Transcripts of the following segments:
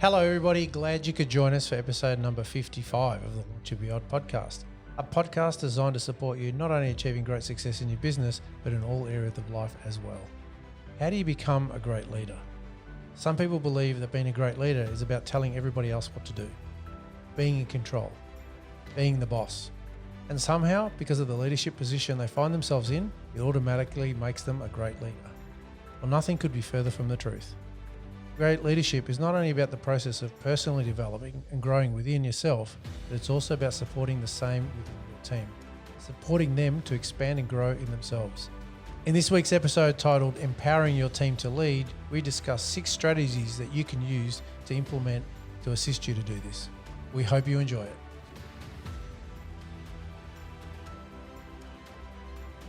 Hello, everybody. Glad you could join us for episode number 55 of the Launch Your Beyond podcast, a podcast designed to support you not only achieving great success in your business, but in all areas of life as well. How do you become a great leader? Some people believe that being a great leader is about telling everybody else what to do, being in control, being the boss. And somehow, because of the leadership position they find themselves in, it automatically makes them a great leader. Well, nothing could be further from the truth. Great leadership is not only about the process of personally developing and growing within yourself, but it's also about supporting the same within your team, supporting them to expand and grow in themselves. In this week's episode titled Empowering Your Team to Lead, we discuss 6 strategies that you can use to implement to assist you to do this. We hope you enjoy it.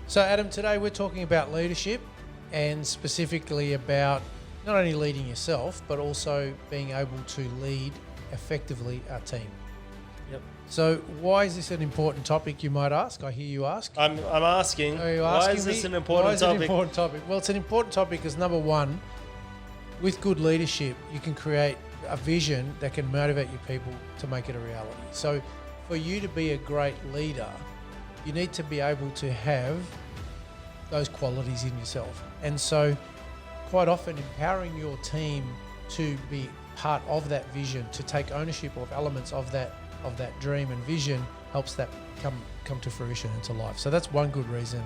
So Adam, today we're talking about leadership and specifically about not only leading yourself, but also being able to lead effectively our team. Yep. So why is this an important topic, you might ask? I hear you ask. I'm asking, Are you why asking is this me? an important topic? Why is it an important topic? Well, it's an important topic because number one, with good leadership, you can create a vision that can motivate your people to make it a reality. So for you to be a great leader, you need to be able to have those qualities in yourself. And so quite often empowering your team to be part of that vision, to take ownership of elements of that dream and vision helps that come to fruition and to life. So that's one good reason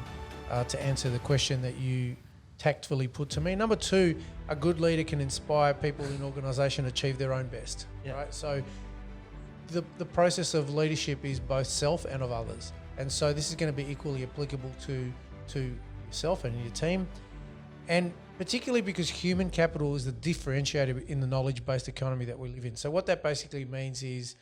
to answer the question that you tactfully put to me. Number 2, a good leader can inspire people in organisation to achieve their own best. Yeah. Right? So the process of leadership is both self and of others. And so this is going to be equally applicable to yourself and your team. And particularly because human capital is the differentiator in the knowledge-based economy that we live in. So what that basically means is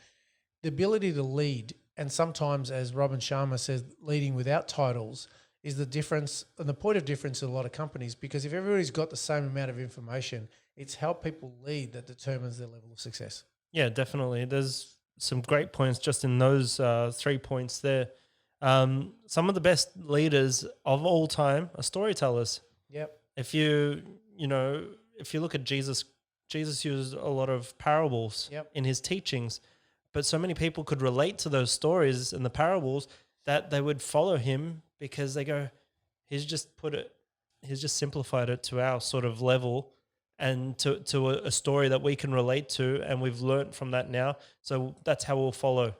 the ability to lead, and sometimes, as Robin Sharma says, leading without titles is the difference and the point of difference in a lot of companies, because if everybody's got the same amount of information, it's how people lead that determines their level of success. Yeah, definitely. There's some great points just in those 3 points there. Some of the best leaders of all time are storytellers. Yep. If you look at Jesus used a lot of parables in his teachings, but so many people could relate to those stories and the parables that they would follow him because they go, he's just simplified it to our sort of level and to a story that we can relate to, and we've learned from that now. So that's how we'll follow.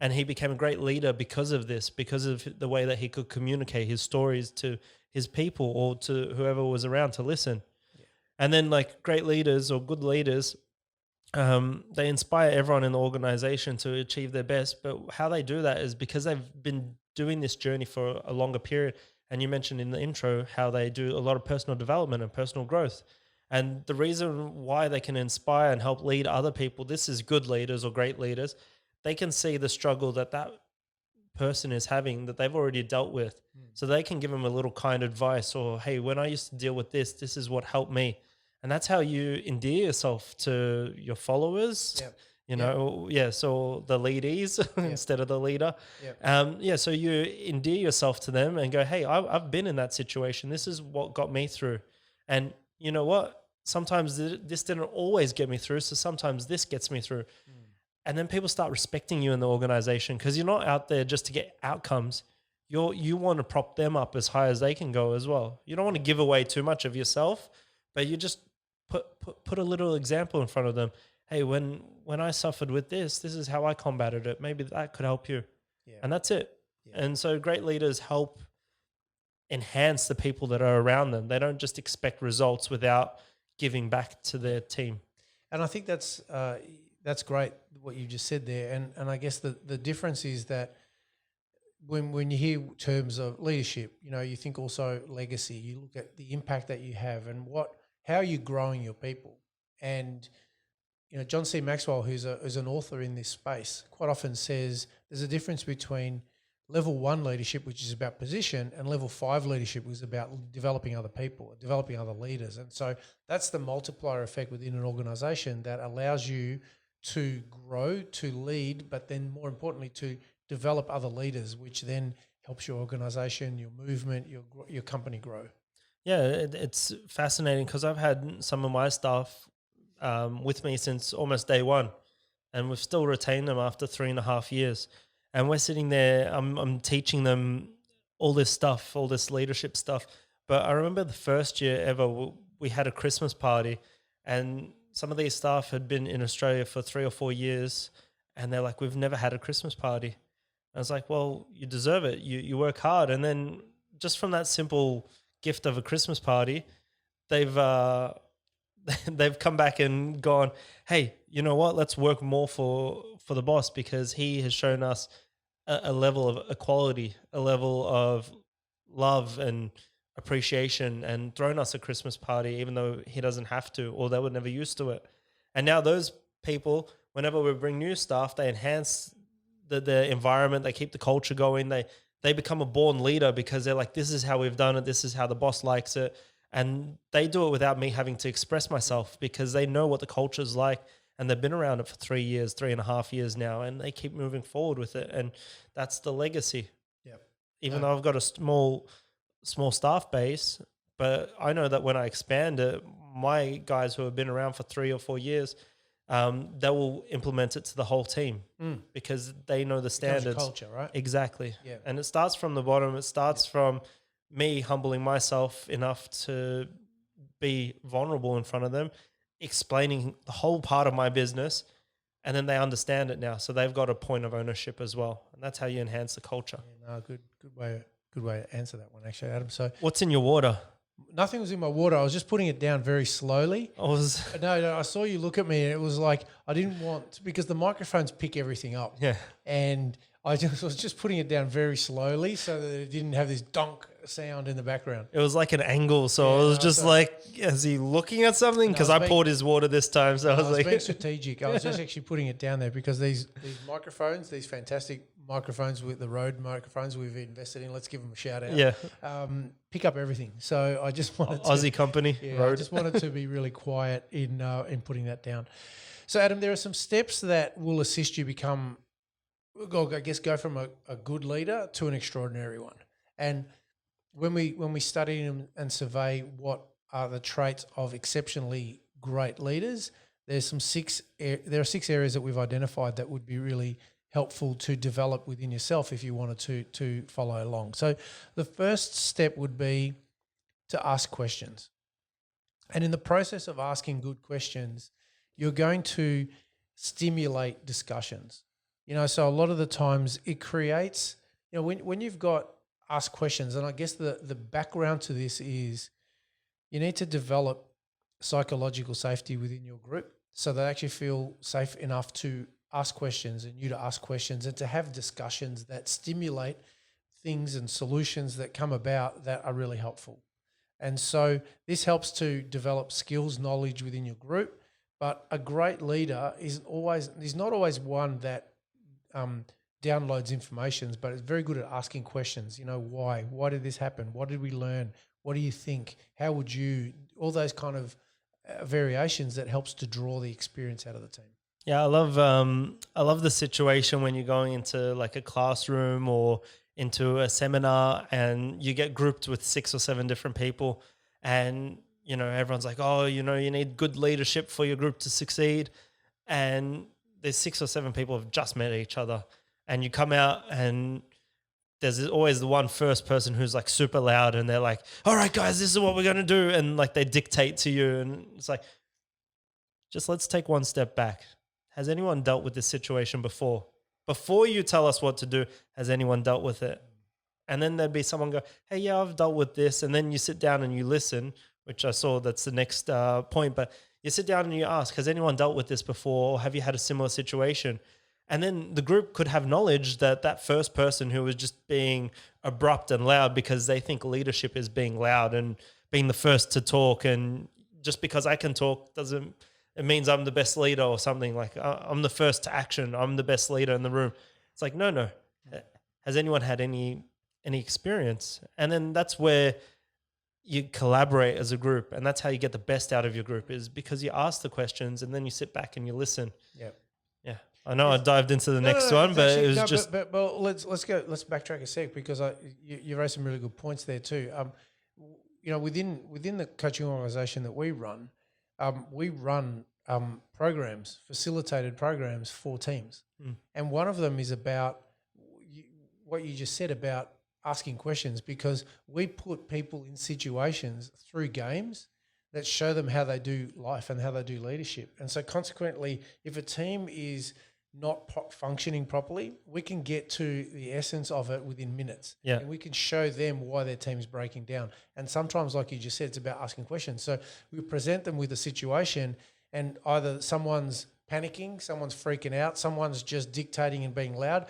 And he became a great leader because of this, because of the way that he could communicate his stories to his people or to whoever was around to listen. Yeah. And then like great leaders or good leaders, they inspire everyone in the organization to achieve their best. But how they do that is because they've been doing this journey for a longer period. And you mentioned in the intro how they do a lot of personal development and personal growth. And the reason why they can inspire and help lead other people, this is good leaders or great leaders, they can see the struggle that person is having that they've already dealt with. So they can give them a little kind advice or, hey, when I used to deal with this, this is what helped me. And that's how you endear yourself to your followers, so the leadees instead of the leader. So you endear yourself to them and go, hey, I've been in that situation. This is what got me through. And you know what? Sometimes this didn't always get me through. So sometimes this gets me through. And then people start respecting you in the organization because you're not out there just to get outcomes. You want to prop them up as high as they can go as well. You don't want to give away too much of yourself, but you just put a little example in front of them. Hey, when I suffered with this is how I combated it. Maybe that could help you. Yeah. And that's it. Yeah. And so great leaders help enhance the people that are around them. They don't just expect results without giving back to their team. And I think that's great what you just said there. And I guess the difference is that when you hear terms of leadership, you think also legacy. You look at the impact that you have and how are you growing your people. And John C. Maxwell, who's an author in this space, quite often says there's a difference between level 1 leadership, which is about position, and level 5 leadership was about developing other people, developing other leaders. And so that's the multiplier effect within an organization that allows you to grow, to lead, but then more importantly, to develop other leaders, which then helps your organization, your movement, your company grow. Yeah, it's fascinating because I've had some of my staff with me since almost day one, and we've still retained them after 3.5 years. And we're sitting there, I'm teaching them all this stuff, all this leadership stuff. But I remember the first year ever, we had a Christmas party, and some of these staff had been in Australia for 3 or 4 years, and they're like, we've never had a Christmas party. I was like, well, you deserve it. You work hard. And then just from that simple gift of a Christmas party, they've they've come back and gone, hey, you know what? Let's work more for the boss, because he has shown us a level of equality, a level of love and appreciation, and thrown us a Christmas party, even though he doesn't have to, or they were never used to it. And now those people, whenever we bring new staff, they enhance the environment, they keep the culture going, they become a born leader, because they're like, this is how we've done it, this is how the boss likes it. And they do it without me having to express myself, because they know what the culture is like, and they've been around it for 3 years, 3.5 years now, and they keep moving forward with it. And that's the legacy. Yep. Even though I've got a small staff base, but I know that when I expand it, my guys who have been around for 3 or 4 years, they will implement it to the whole team, because they know the standards. Culture, right? Exactly. Yeah. And it starts from the bottom. It starts from me humbling myself enough to be vulnerable in front of them, explaining the whole part of my business, and then they understand it now. So they've got a point of ownership as well. And that's how you enhance the culture. Yeah, no, good way to answer that one, actually, Adam. So what's in your water? Nothing was in my water. I was just putting it down very slowly. No, I saw you look at me, and it was like I didn't want, because the microphones pick everything up. Yeah. And I was just putting it down very slowly so that it didn't have this donk sound in the background. It was like an angle, so I was just like, is he looking at something? Because I poured his water this time, so I was like, being strategic. I was just actually putting it down there because these microphones, these fantastic microphones, with the Rode microphones we've invested in, let's give them a shout out. Yeah, pick up everything. So I just wanted Aussie company. Yeah, Rode. I just wanted to be really quiet in putting that down. So Adam, there are some steps that will assist you become, I guess, go from a good leader to an extraordinary one. And when we study and survey what are the traits of exceptionally great leaders, there are 6 areas that we've identified that would be really helpful to develop within yourself if you wanted to follow along. So the first step would be to ask questions. And in the process of asking good questions, you're going to stimulate discussions. So a lot of the times it creates, when you've got ask questions, and I guess the background to this is you need to develop psychological safety within your group so they actually feel safe enough to ask questions and you to ask questions and to have discussions that stimulate things and solutions that come about that are really helpful. And so this helps to develop skills, knowledge within your group. But a great leader is not always one that downloads information, but it's very good at asking questions. Why? Why did this happen? What did we learn? What do you think? How would you? All those kind of variations that helps to draw the experience out of the team. Yeah, I love the situation when you're going into like a classroom or into a seminar and you get grouped with 6 or 7 different people, and everyone's like, oh, you need good leadership for your group to succeed, and there's 6 or 7 people who have just met each other, and you come out and there's always the one first person who's like super loud, and they're like, all right, guys, this is what we're going to do. And like they dictate to you, and it's like, just let's take one step back. Has anyone dealt with this situation before? Before you tell us what to do, has anyone dealt with it? And then there'd be someone go, hey, yeah, I've dealt with this. And then you sit down and you listen, which I saw that's the next point. But you sit down and you ask, has anyone dealt with this before? Or have you had a similar situation? And then the group could have knowledge that first person who was just being abrupt and loud because they think leadership is being loud and being the first to talk. And just because I can talk it means I'm the best leader or something. Like I'm the first to action. I'm the best leader in the room. It's like, no. Has anyone had any experience? And then that's where you collaborate as a group. And that's how you get the best out of your group, is because you ask the questions and then you sit back and you listen. Yeah. Yeah. I know I dived into the next one, but actually, it was just. But let's backtrack a sec, because you raised some really good points there too. Within the coaching organization that we run facilitated programs for teams. And one of them is about what you just said about asking questions, because we put people in situations through games that show them how they do life and how they do leadership. And so consequently, if a team is not functioning properly, we can get to the essence of it within minutes. Yeah. And we can show them why their team's breaking down. And sometimes, like you just said, it's about asking questions. So we present them with a situation, and either someone's panicking, someone's freaking out, someone's just dictating and being loud.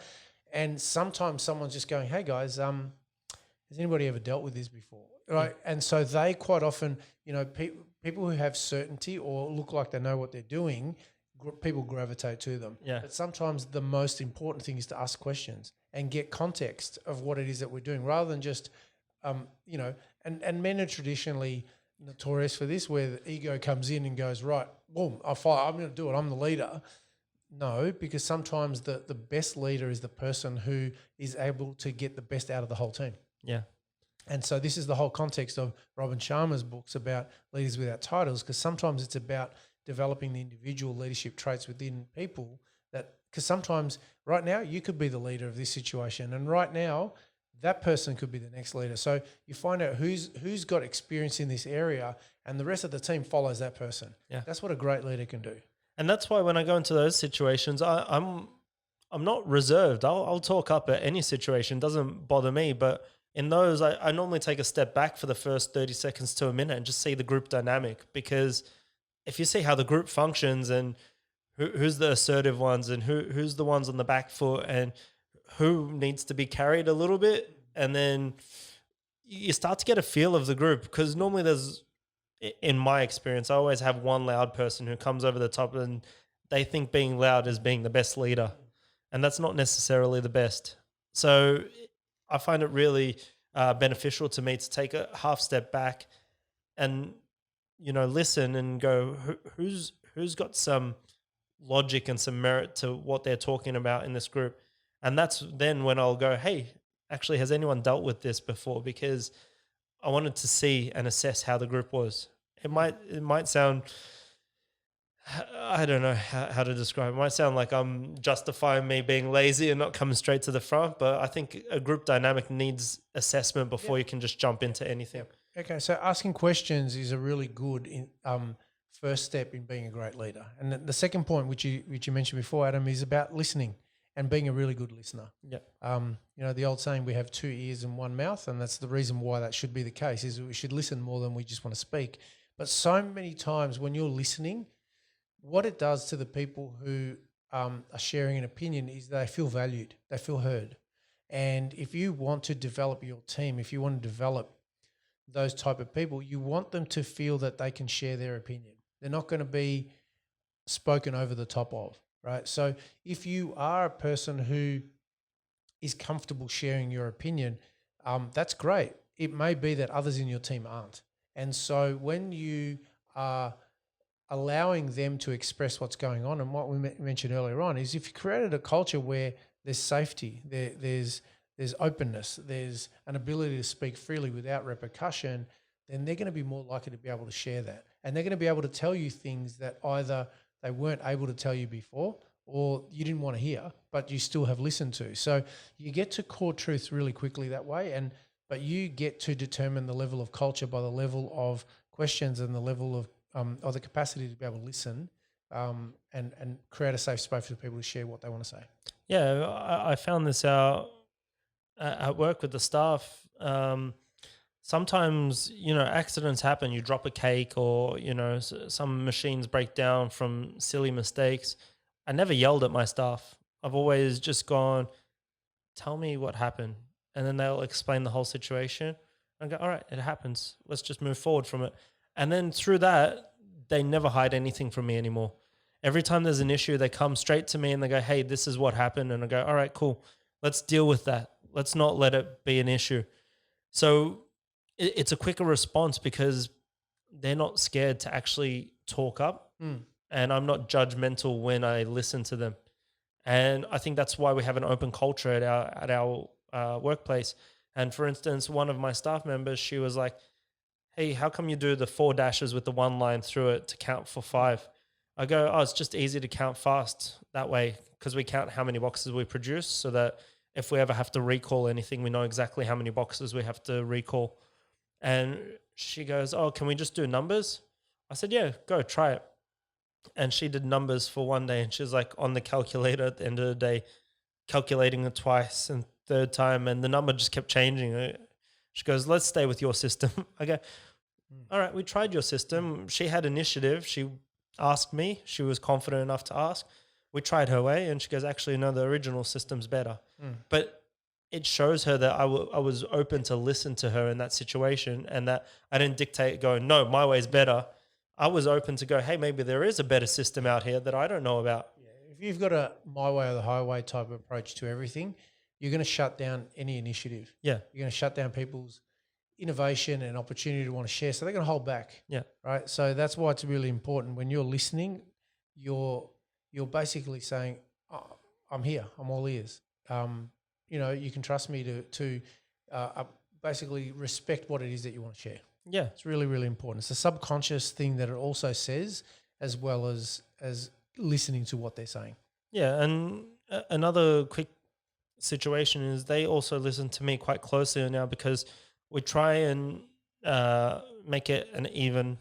And sometimes someone's just going, hey guys, has anybody ever dealt with this before? Right. And so they quite often, people who have certainty or look like they know what they're doing, people gravitate to them. Yeah. But sometimes the most important thing is to ask questions and get context of what it is that we're doing, rather than just, and men are traditionally notorious for this, where the ego comes in and goes, right, boom, I'm going to do it. I'm the leader. No, because sometimes the best leader is the person who is able to get the best out of the whole team. Yeah. And so this is the whole context of Robin Sharma's books about leaders without titles, because sometimes it's about developing the individual leadership traits within people, because sometimes right now you could be the leader of this situation, and right now that person could be the next leader. So you find out who's got experience in this area, and the rest of the team follows that person. Yeah. That's what a great leader can do. And that's why when I go into those situations, I'm not reserved. I'll talk up at any situation. Doesn't bother me. But in those, I normally take a step back for the first 30 seconds to a minute and just see the group dynamic. Because if you see how the group functions and who's the assertive ones and who's the ones on the back foot and who needs to be carried a little bit, and then you start to get a feel of the group. Because normally there's, in my experience, I always have one loud person who comes over the top, and they think being loud is being the best leader. And that's not necessarily the best. So I find it really beneficial to me to take a half step back and, listen and go, who's got some logic and some merit to what they're talking about in this group. And that's then when I'll go, hey, actually, has anyone dealt with this before? Because I wanted to see and assess how the group was. It might sound, I don't know how to describe it. It might sound like I'm justifying me being lazy and not coming straight to the front, but I think a group dynamic needs assessment before you can just jump into anything. Okay, so asking questions is a really good first step in being a great leader. And the second point, which you mentioned before, Adam, is about listening and being a really good listener. Yeah. The old saying, we have two ears and one mouth, and that's the reason why that should be the case, is we should listen more than we just want to speak. But so many times when you're listening, what it does to the people who are sharing an opinion is they feel valued, they feel heard. And if you want to develop your team, if you want to develop those type of people, you want them to feel that they can share their opinion. They're not going to be spoken over the top of, right? So if you are a person who is comfortable sharing your opinion, that's great. It may be that others in your team aren't. And so when you are allowing them to express what's going on, and what we mentioned earlier on is, if you created a culture where there's safety, there's openness, there's an ability to speak freely without repercussion, then they're going to be more likely to be able to share that. And they're going to be able to tell you things that either they weren't able to tell you before, or you didn't want to hear, but you still have listened to. So you get to core truth really quickly that way, but you get to determine the level of culture by the level of questions and the level of or the capacity to be able to listen and create a safe space for people to share what they want to say. Yeah, I found this out at work with the staff. Sometimes, accidents happen. You drop a cake, or, some machines break down from silly mistakes. I never yelled at my staff. I've always just gone, tell me what happened. And then they'll explain the whole situation. And go, all right, it happens. Let's just move forward from it. And then through that, they never hide anything from me anymore. Every time there's an issue, they come straight to me and they go, hey, this is what happened. And I go, all right, cool. Let's deal with that. Let's not let it be an issue. So it's a quicker response because they're not scared to actually talk up. And I'm not judgmental when I listen to them. And I think that's why we have an open culture at our workplace. And for instance, one of my staff members, she was like, hey, how come you do the 4 dashes with the 1 line through it to count for 5? I go, oh, it's just easy to count fast that way because we count how many boxes we produce so that if we ever have to recall anything, we know exactly how many boxes we have to recall. And she goes, oh, can we just do numbers? I said, yeah, go try it. And she did numbers for one day and she's like on the calculator at the end of the day, calculating it twice and third time. And the number just kept changing. She goes, let's stay with your system. I go, all right, we tried your system. She had initiative. She asked me. She was confident enough to ask. We tried her way, and she goes, actually, no, the original system's better. But it shows her that I was open to listen to her in that situation and that I didn't dictate going, no, my way's better. I was open to go, hey, maybe there is a better system out here that I don't know about. Yeah. If you've got a my way or the highway type of approach to everything, you're going to shut down any initiative. Yeah. You're going to shut down people's innovation and opportunity to want to share. So they're going to hold back. Yeah. Right. So that's why it's really important when you're listening, you're basically saying, oh, I'm here. I'm all ears. You can trust me to basically respect what it is that you want to share. Yeah. It's really, really important. It's a subconscious thing that it also says, as well as listening to what they're saying. Yeah. And another quick situation is they also listen to me quite closely now because we try and make it an even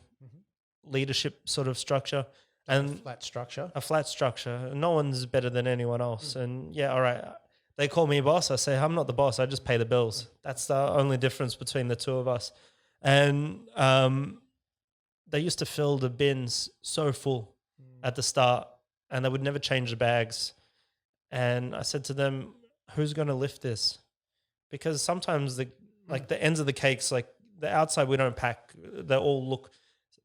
leadership sort of structure. And a flat structure. No one's better than anyone else. And yeah, all right. They call me boss. I say, I'm not the boss. I just pay the bills. That's the only difference between the two of us. And they used to fill the bins so full at the start and they would never change the bags. And I said to them, who's going to lift this? Because sometimes the ends of the cakes, like the outside we don't pack, they all look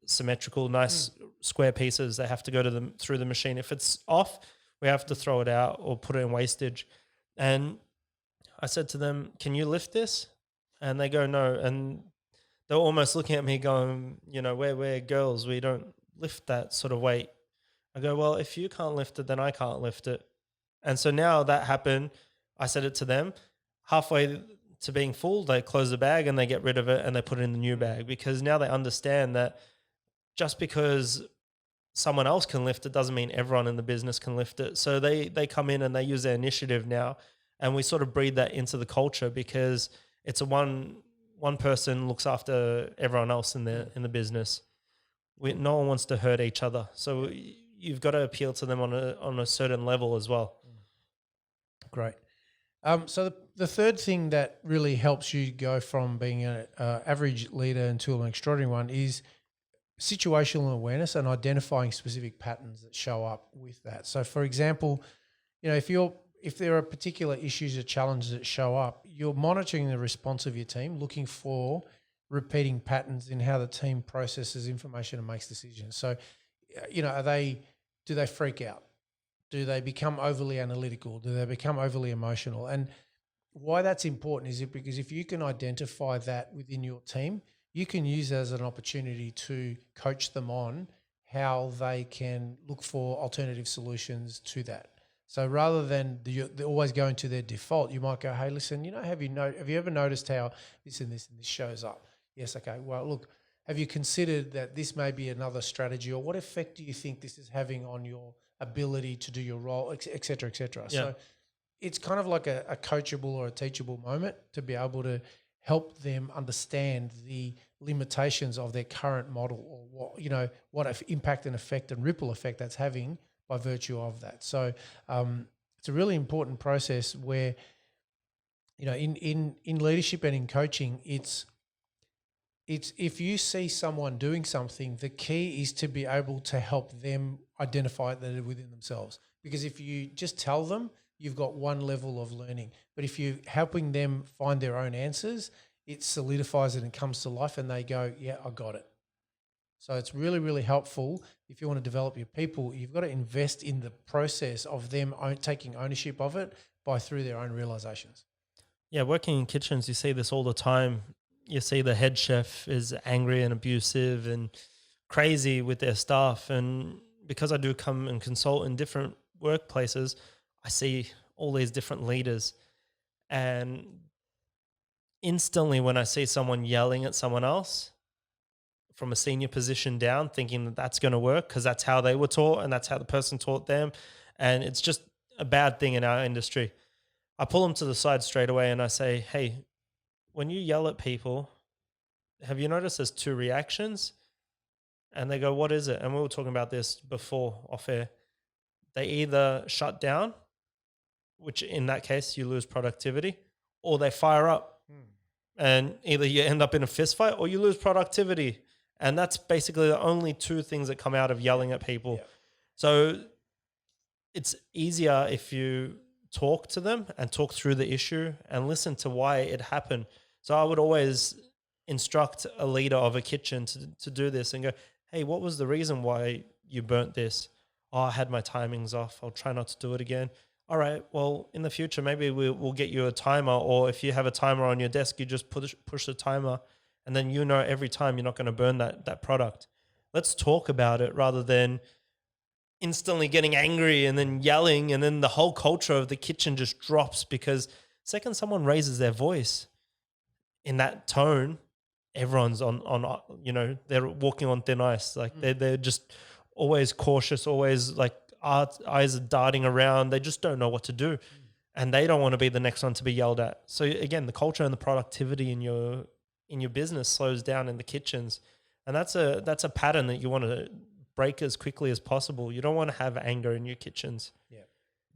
symmetrical, nice square pieces. They have to go to through the machine. If it's off, we have to throw it out or put it in wastage. And I said to them, can you lift this? And they go, no. And they're almost looking at me going, we're girls. We don't lift that sort of weight. I go, well, if you can't lift it, then I can't lift it. And so now that happened, I said it to them. Halfway to being full, they close the bag and they get rid of it and they put it in the new bag because now they understand that just because someone else can lift it doesn't mean everyone in the business can lift it. So they come in and they use their initiative now, and we sort of breed that into the culture because it's a one person looks after everyone else in the business. No one wants to hurt each other, so you've got to appeal to them on a certain level as well. Great. So the third thing that really helps you go from being an average leader into an extraordinary one is situational awareness and identifying specific patterns that show up with that. So, for example, if there are particular issues or challenges that show up, you're monitoring the response of your team, looking for repeating patterns in how the team processes information and makes decisions. So, do they freak out? Do they become overly analytical? Do they become overly emotional? And why that's important is because if you can identify that within your team, you can use that as an opportunity to coach them on how they can look for alternative solutions to that. So rather than they're always going to their default, you might go, hey, listen, have you ever noticed how this and this and this shows up? Yes, okay. Well, look, have you considered that this may be another strategy, or what effect do you think this is having on your ability to do your role, et cetera, et cetera? Yeah. So it's kind of like a coachable or a teachable moment to be able to help them understand the limitations of their current model, or what impact and effect and ripple effect that's having by virtue of that. So it's a really important process where, in leadership and in coaching, it's if you see someone doing something, the key is to be able to help them identify that within themselves. Because if you just tell them, you've got one level of learning. But if you're helping them find their own answers, it solidifies it and comes to life and they go, yeah, I got it. So it's really, really helpful. If you want to develop your people, you've got to invest in the process of them taking ownership of it through their own realizations. Yeah, working in kitchens, you see this all the time. You see the head chef is angry and abusive and crazy with their staff. And because I do come and consult in different workplaces, I see all these different leaders. And instantly when I see someone yelling at someone else, from a senior position down, thinking that that's going to work because that's how they were taught and that's how the person taught them. And it's just a bad thing in our industry. I pull them to the side straight away and I say, hey, when you yell at people, have you noticed there's two reactions? And they go, what is it? And we were talking about this before off air. They either shut down, which in that case you lose productivity, or they fire up. And either you end up in a fist fight or you lose productivity. And that's basically the only two things that come out of yelling at people. Yeah. So it's easier if you talk to them and talk through the issue and listen to why it happened. So I would always instruct a leader of a kitchen to do this and go, hey, what was the reason why you burnt this? Oh, I had my timings off. I'll try not to do it again. All right, well, in the future, maybe we'll get you a timer, or if you have a timer on your desk, you just push the timer, and then you know every time you're not going to burn that product. Let's talk about it rather than instantly getting angry and then yelling, and then the whole culture of the kitchen just drops because second someone raises their voice in that tone, everyone's on they're walking on thin ice. Like they're just always cautious, always like eyes are darting around. They just don't know what to do. And they don't want to be the next one to be yelled at. So again, the culture and the productivity in your business slows down in the kitchens. And that's a pattern that you want to break as quickly as possible. You don't want to have anger in your kitchens. Yeah.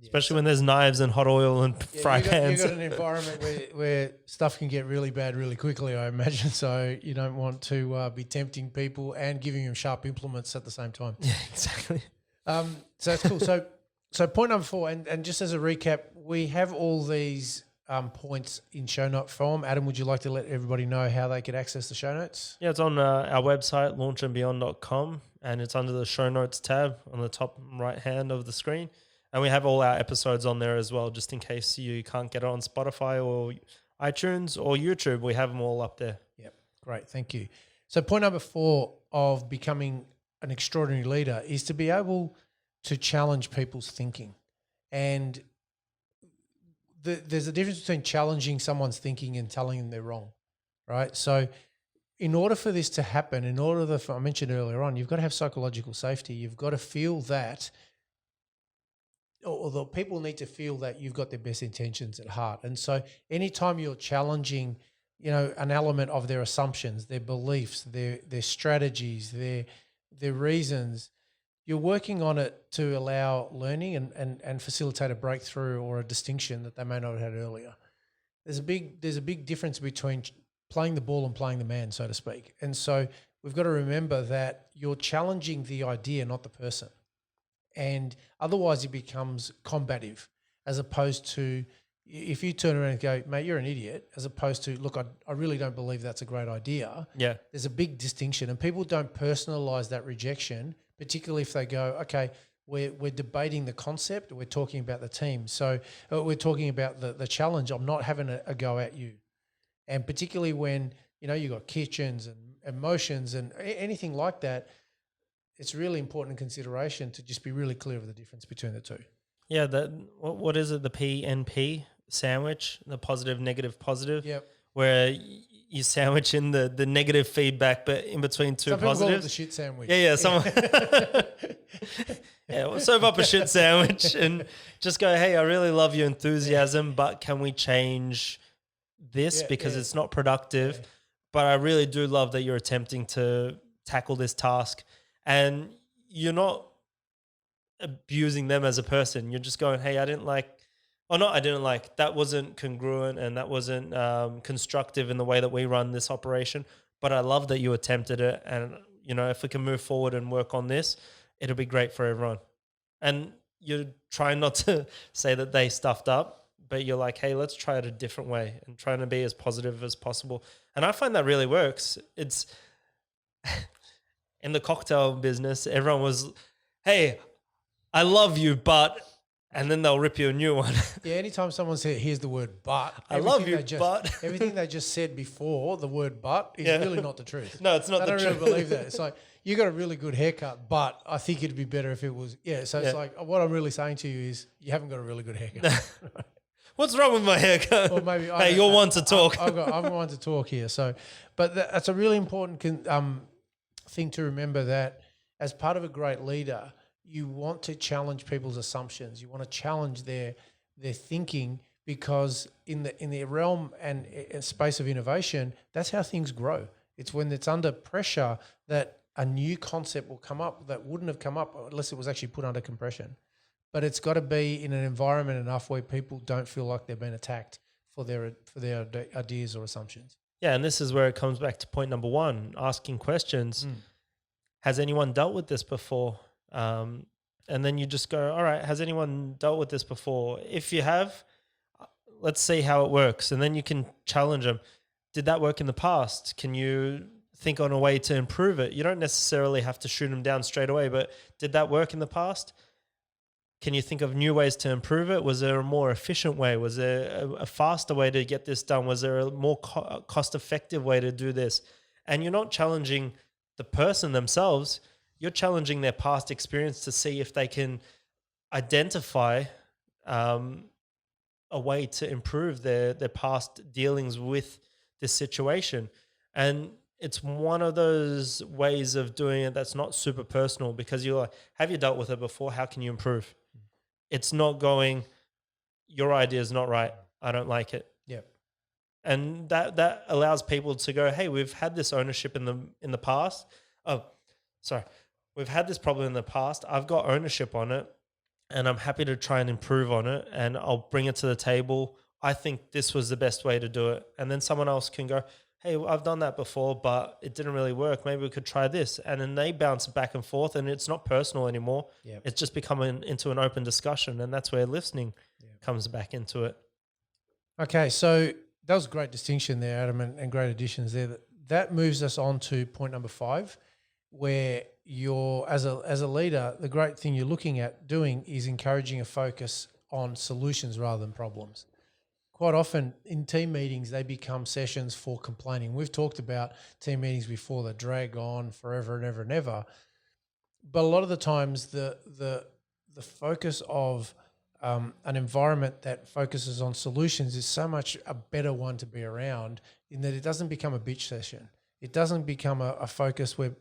Especially when there's knives and hot oil and fry pans. You've got an environment where stuff can get really bad really quickly, I imagine. So you don't want to be tempting people and giving them sharp implements at the same time. Yeah, exactly. So that's cool. So point number 4, and just as a recap, we have all these points in show note form. Adam, would you like to let everybody know how they could access the show notes? Yeah, it's on our website, launchandbeyond.com, and it's under the show notes tab on the top right hand of the screen. And we have all our episodes on there as well, just in case you can't get it on Spotify or iTunes or YouTube. We have them all up there. Yep, great, thank you. So point number 4 of becoming an extraordinary leader is to be able to challenge people's thinking. And there's a difference between challenging someone's thinking and telling them they're wrong, right? So in order for this to happen, I mentioned earlier on, you've got to have psychological safety. You've got to feel that, or the people need to feel that you've got their best intentions at heart. And so anytime you're challenging, an element of their assumptions, their beliefs, their strategies, their reasons, you're working on it to allow learning and facilitate a breakthrough or a distinction that they may not have had earlier. There's a big difference between playing the ball and playing the man, so to speak. And so we've got to remember that you're challenging the idea, not the person. And otherwise it becomes combative, as opposed to if you turn around and go, mate, you're an idiot, as opposed to, look, I really don't believe that's a great idea. Yeah. There's a big distinction, and people don't personalize that rejection, particularly if they go, okay, we're debating the concept, we're talking about the team. So we're talking about the challenge. I'm not having a go at you. And particularly when, you've got kitchens and emotions and anything like that, it's really important consideration to just be really clear of the difference between the two. Yeah, what is it? The PNP sandwich, the positive, negative, positive. Yep. Where you sandwich in the negative feedback, but in between two Some positives. People call it the shit sandwich. Yeah. Yeah, we'll serve up a shit sandwich and just go, hey, I really love your enthusiasm, but can we change this because it's not productive? Yeah. But I really do love that you're attempting to tackle this task. And you're not abusing them as a person. You're just going, hey, that wasn't congruent and that wasn't constructive in the way that we run this operation. But I love that you attempted it. And, if we can move forward and work on this, it'll be great for everyone. And you're trying not to say that they stuffed up, but you're like, hey, let's try it a different way and trying to be as positive as possible. And I find that really works. It's in the cocktail business, everyone was, hey, I love you, but, and then they'll rip you a new one. Yeah, anytime someone hears the word but, I love you, but. Everything they just said before the word but is really not the truth. No, it's not the truth. I don't really believe that. It's like, you got a really good haircut, but I think it'd be better if it was, It's like, what I'm really saying to you is you haven't got a really good haircut. What's wrong with my haircut? Or maybe hey, you're one to talk. I'm one to talk here. So, but that's a really important thing to remember that as part of a great leader, you want to challenge people's assumptions. You want to challenge their thinking, because in the realm and space of innovation, that's how things grow. It's when it's under pressure that a new concept will come up that wouldn't have come up unless it was actually put under compression. But it's got to be in an environment enough where people don't feel like they've been attacked for their ideas or assumptions. Yeah, and this is where it comes back to point number one, asking questions. Has anyone dealt with this before? And then you just go, all right, has anyone dealt with this before? If you have, let's see how it works. And then you can challenge them. Did that work in the past? Can you think on a way to improve it? You don't necessarily have to shoot them down straight away, but did that work in the past? Can you think of new ways to improve it? Was there a more efficient way? Was there a faster way to get this done? Was there a more cost-effective way to do this? And you're not challenging the person themselves. You're challenging their past experience to see if they can identify a way to improve their past dealings with this situation. And it's one of those ways of doing it that's not super personal, because you're like, have you dealt with it before? How can you improve? It's not going, your idea is not right. I don't like it. Yeah. And that allows people to go, hey, we've had this ownership in the past. Oh, sorry. We've had this problem in the past. I've got ownership on it, and I'm happy to try and improve on it, and I'll bring it to the table. I think this was the best way to do it. And then someone else can go, hey, I've done that before, but it didn't really work. Maybe we could try this. And then they bounce back and forth, and it's not personal anymore. Yep. It's just becoming into an open discussion, and that's where listening comes back into it. Okay, so that was a great distinction there, Adam, and great additions there. That moves us on to point number 5, where you're, as a leader, the great thing you're looking at doing is encouraging a focus on solutions rather than problems. Quite often in team meetings, they become sessions for complaining. We've talked about team meetings before that drag on forever and ever and ever. But a lot of the times the focus of an environment that focuses on solutions is so much a better one to be around, in that it doesn't become a bitch session. It doesn't become a focus where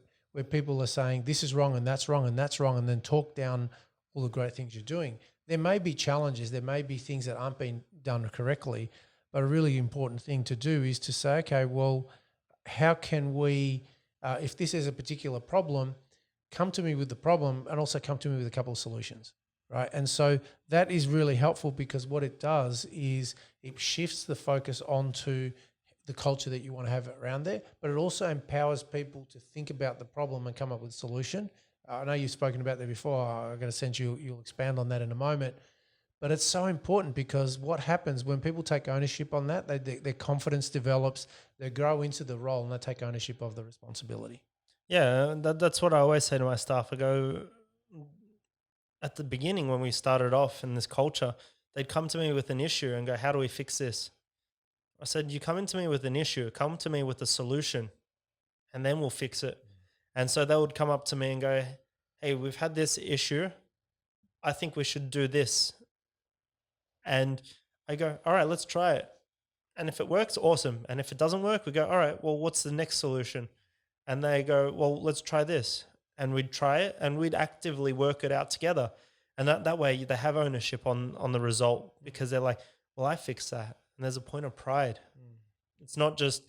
people are saying this is wrong and that's wrong and that's wrong, and then talk down all the great things you're doing. There may be challenges, there may be things that aren't being done correctly, but a really important thing to do is to say, okay, well, how can we, if this is a particular problem, come to me with the problem and also come to me with a couple of solutions, right? And so that is really helpful, because what it does is it shifts the focus onto the culture that you want to have around there, but it also empowers people to think about the problem and come up with a solution. I know you've spoken about that before. I'm going to send you'll expand on that in a moment. But it's so important, because what happens when people take ownership on that, their confidence develops, they grow into the role, and they take ownership of the responsibility. Yeah, that's what I always say to my staff. I go, at the beginning when we started off in this culture, they'd come to me with an issue and go, how do we fix this? I said, you come into me with an issue, come to me with a solution, and then we'll fix it. And so they would come up to me and go, hey, we've had this issue. I think we should do this. And I go, all right, let's try it. And if it works, awesome. And if it doesn't work, we go, all right, well, what's the next solution? And they go, well, let's try this. And we'd try it, and we'd actively work it out together. And that way they have ownership on the result, because they're like, well, I fixed that. And there's a point of pride. It's not just,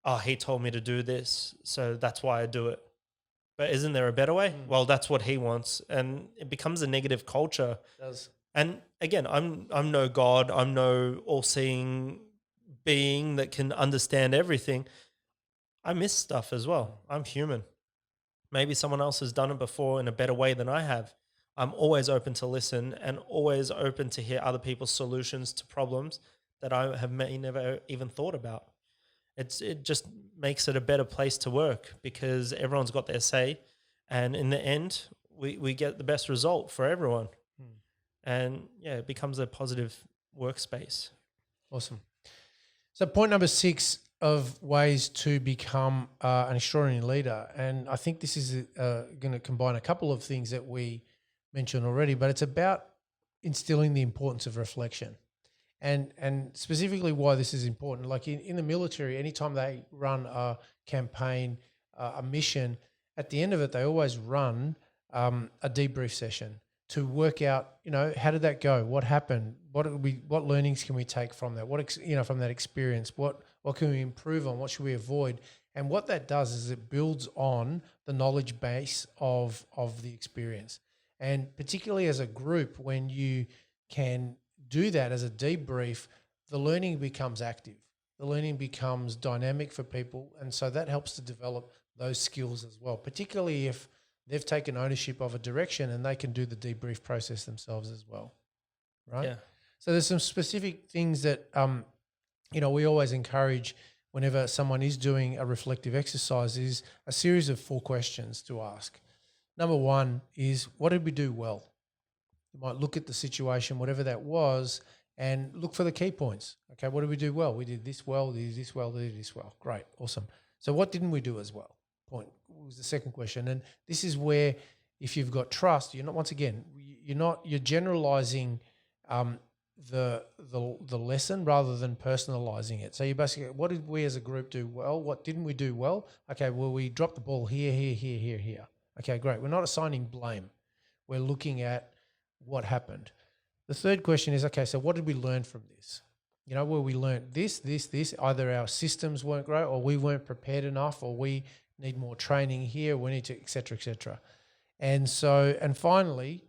oh, he told me to do this, so that's why I do it. But isn't there a better way? Well, that's what he wants. And it becomes a negative culture. It does. And again, I'm no God. I'm no all-seeing being that can understand everything. I miss stuff as well. I'm human. Maybe someone else has done it before in a better way than I have. I'm always open to listen, and always open to hear other people's solutions to problems that I have never even thought about. It just makes it a better place to work, because everyone's got their say, and in the end, we get the best result for everyone. And yeah, it becomes a positive workspace. Awesome. So point number 6 of ways to become an extraordinary leader, and I think this is going to combine a couple of things that we mentioned already, but it's about instilling the importance of reflection. And specifically why this is important, like in the military, anytime they run a campaign, a mission, at the end of it, they always run a debrief session to work out, how did that go? What happened? What learnings can we take from that? From that experience, what can we improve on? What should we avoid? And what that does is it builds on the knowledge base of the experience. And particularly as a group, when you can do that as a debrief, the learning becomes active. The learning becomes dynamic for people. And so that helps to develop those skills as well, particularly if they've taken ownership of a direction and they can do the debrief process themselves as well, right? Yeah. So there's some specific things that, we always encourage whenever someone is doing a reflective exercise is a series of 4 questions to ask. Number 1 is, what did we do well? You might look at the situation, whatever that was, and look for the key points. Okay, what did we do well? We did this well, we did this well, we did this well. Great, awesome. So what didn't we do as well? Point was the second question. And this is where, if you've got trust, you're generalizing the lesson rather than personalizing it. So you basically, what did we as a group do well? What didn't we do well? Okay, well, we dropped the ball here. Okay, great. We're not assigning blame. We're looking at what happened. The third question is, okay, so what did we learn from this? Where we learned this, either our systems weren't great or we weren't prepared enough or we need more training here, we need to, et cetera, et cetera. And finally,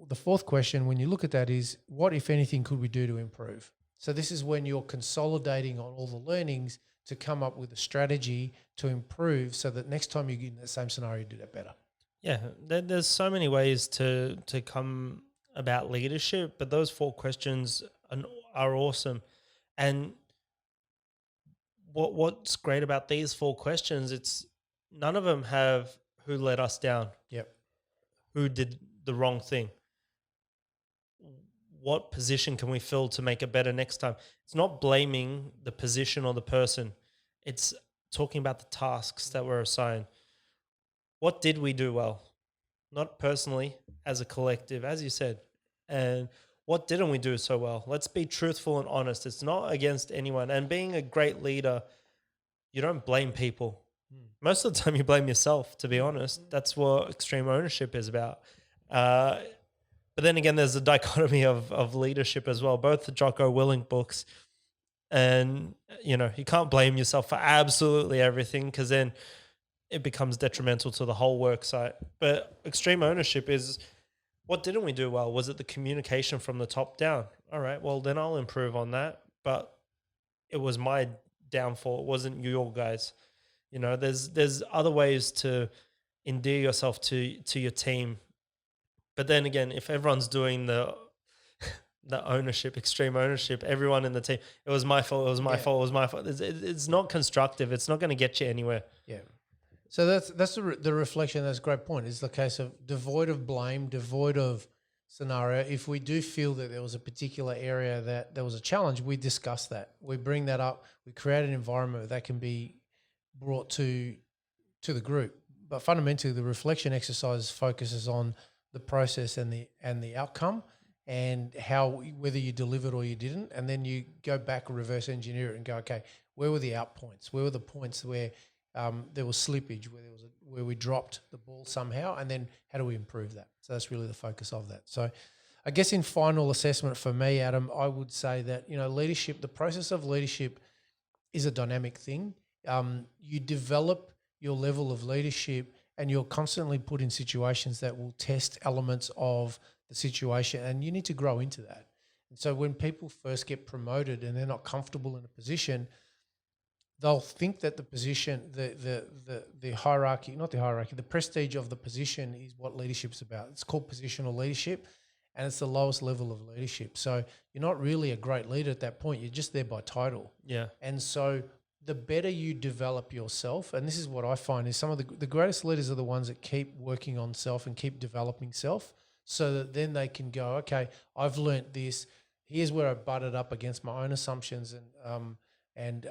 the fourth question, when you look at that, is what, if anything, could we do to improve? So this is when you're consolidating on all the learnings to come up with a strategy to improve so that next time you get in the same scenario, you do that better. Yeah, there's so many ways to come about leadership, but those 4 questions are awesome. And what's great about these 4 questions, it's none of them have who let us down. Yep. Who did the wrong thing. What position can we fill to make it better next time? It's not blaming the position or the person. It's talking about the tasks that were assigned. What did we do well? Not personally, as a collective, as you said. And what didn't we do so well? Let's be truthful and honest. It's not against anyone. And being a great leader, you don't blame people. Most of the time you blame yourself, to be honest. That's what extreme ownership is about. But then again, there's a dichotomy of leadership as well, both the Jocko Willink books. And, you can't blame yourself for absolutely everything because then it becomes detrimental to the whole work site. But extreme ownership is, what didn't we do well? Was it the communication from the top down? All right, well, then I'll improve on that. But it was my downfall. It wasn't your guys. There's other ways to endear yourself to your team. But then again, if everyone's doing the ownership, extreme ownership, everyone in the team, it was my fault, it was my fault, it was my fault. It's not constructive. It's not going to get you anywhere. Yeah. So that's the reflection. That's a great point. It's the case of devoid of blame, devoid of scenario. If we do feel that there was a particular area that there was a challenge, we discuss that. We bring that up. We create an environment that can be brought to the group. But fundamentally, the reflection exercise focuses on the process and the outcome and whether you delivered or you didn't. And then you go back and reverse engineer it and go, okay, where were the out points? Where were the points where there was slippage, where we dropped the ball somehow, and then how do we improve that? So that's really the focus of that. So I guess in final assessment for me, Adam, I would say that, leadership, the process of leadership is a dynamic thing. You develop your level of leadership and you're constantly put in situations that will test elements of the situation, and you need to grow into that. And so when people first get promoted and they're not comfortable in a position, they'll think that the position, the hierarchy, not the hierarchy, the prestige of the position is what leadership's about. It's called positional leadership, and it's the lowest level of leadership. So you're not really a great leader at that point. You're just there by title. Yeah. And so the better you develop yourself, and this is what I find is some of the greatest leaders are the ones that keep working on self and keep developing self so that then they can go, okay, I've learnt this. Here's where I butted up against my own assumptions and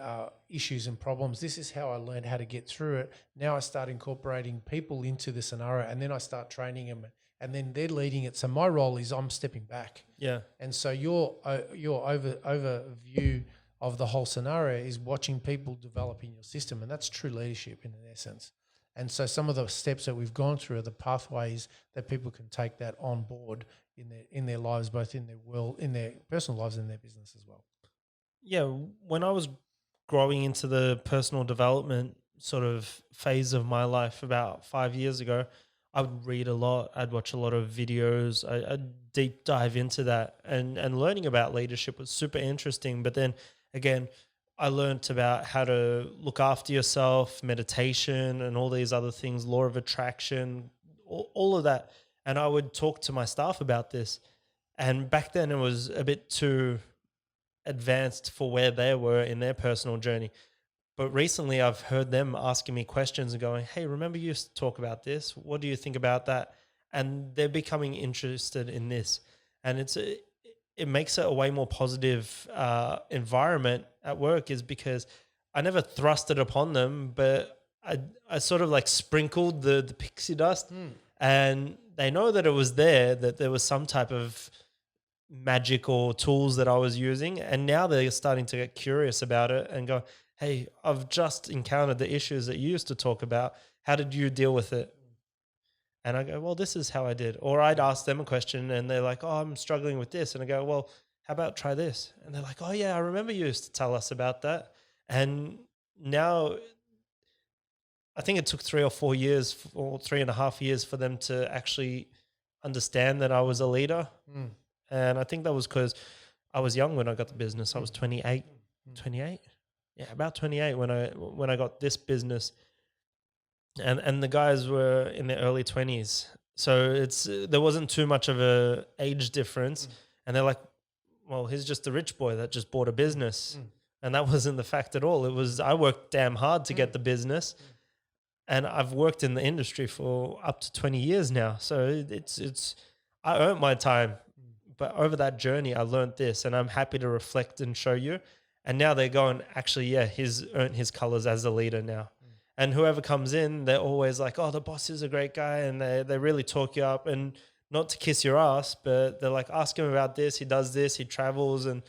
issues and problems. This is how I learned how to get through it. Now I start incorporating people into the scenario, and then I start training them, and then they're leading it. So my role is I'm stepping back. Yeah. And so your overview of the whole scenario is watching people develop in your system, and that's true leadership in essence. And so some of the steps that we've gone through are the pathways that people can take that on board in their lives, both in their personal lives and their business as well. Yeah, when I was growing into the personal development sort of phase of my life about 5 years ago, I would read a lot. I'd watch a lot of videos. I'd deep dive into that, and learning about leadership was super interesting. But then again, I learned about how to look after yourself, meditation, and all these other things, law of attraction, all of that. And I would talk to my staff about this. And back then it was a bit too advanced for where they were in their personal journey. But recently I've heard them asking me questions and going, hey, remember you used to talk about this? What do you think about that? And they're becoming interested in this. And it makes it a way more positive environment at work, is because I never thrust it upon them, but I sort of like sprinkled the pixie dust, and they know that it was there, that there was some type of magic or tools that I was using. And now they're starting to get curious about it and go, hey, I've just encountered the issues that you used to talk about. How did you deal with it? And I go, well, this is how I did. Or I'd ask them a question and they're like, oh, I'm struggling with this. And I go, well, how about try this? And they're like, oh yeah, I remember you used to tell us about that. And now I think it took 3 or 4 years or 3.5 years for them to actually understand that I was a leader. And I think that was because I was young when I got the business. I was 28. Yeah, about 28 when I got this business. And the guys were in their early 20s. So there wasn't too much of a age difference. And they're like, well, he's just a rich boy that just bought a business. And that wasn't the fact at all. It was, I worked damn hard to get the business. And I've worked in the industry for up to 20 years now. So I earned my time. But over that journey, I learned this, and I'm happy to reflect and show you. And now they're going, actually, yeah, he's earned his colors as a leader now. And whoever comes in, they're always like, oh, the boss is a great guy. And they really talk you up, and not to kiss your ass, but they're like, ask him about this. He does this. He travels. And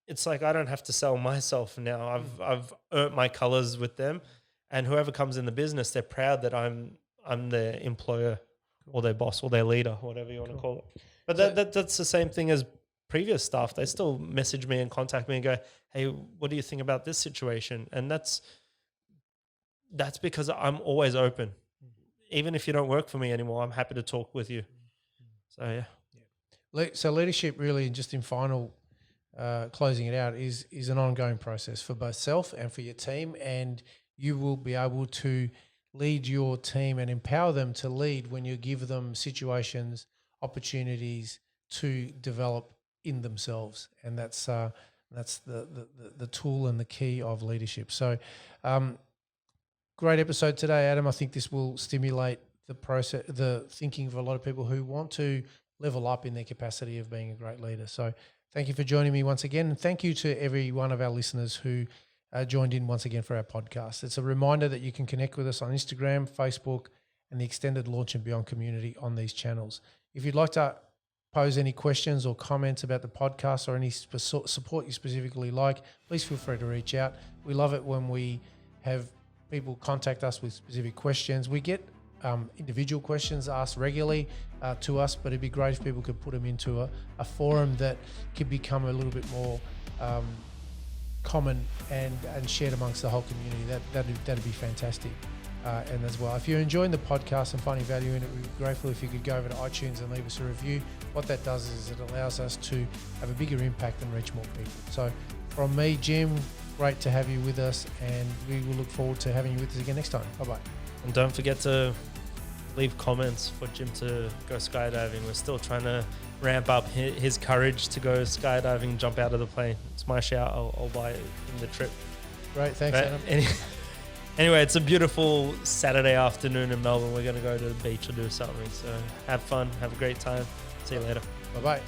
it's like, I don't have to sell myself now. I've earned my colors with them. And whoever comes in the business, they're proud that I'm their employer or their boss or their leader, whatever you want to call it. But that's the same thing as previous staff. They still message me and contact me and go, hey, what do you think about this situation? And that's because I'm always open. Even if you don't work for me anymore, I'm happy to talk with you. So, yeah. So leadership really, just in final closing it out, is an ongoing process for both self and for your team. And you will be able to lead your team and empower them to lead when you give them situations, opportunities to develop in themselves. And that's the tool and the key of leadership. So great episode today, Adam. I think this will stimulate the thinking of a lot of people who want to level up in their capacity of being a great leader. So thank you for joining me once again. And thank you to every one of our listeners who joined in once again for our podcast. It's a reminder that you can connect with us on Instagram, Facebook, and the Extended Launch and Beyond community on these channels. If you'd like to pose any questions or comments about the podcast or any support you specifically like, please feel free to reach out. We love it when we have people contact us with specific questions. We get individual questions asked regularly to us, but it'd be great if people could put them into a forum that could become a little bit more common and shared amongst the whole community. That'd be fantastic. And as well, if you're enjoying the podcast and finding value in it, we'd be grateful if you could go over to iTunes and leave us a review. What that does is it allows us to have a bigger impact and reach more people. So from me, Jim, great to have you with us, and we will look forward to having you with us again next time. Bye-bye. And don't forget to leave comments for Jim to go skydiving. We're still trying to ramp up his courage to go skydiving, jump out of the plane. It's my shout. I'll buy it in the trip. Great. Thanks, Adam. Anyway, it's a beautiful Saturday afternoon in Melbourne. We're going to go to the beach or do something. So have fun. Have a great time. See you later. Bye-bye.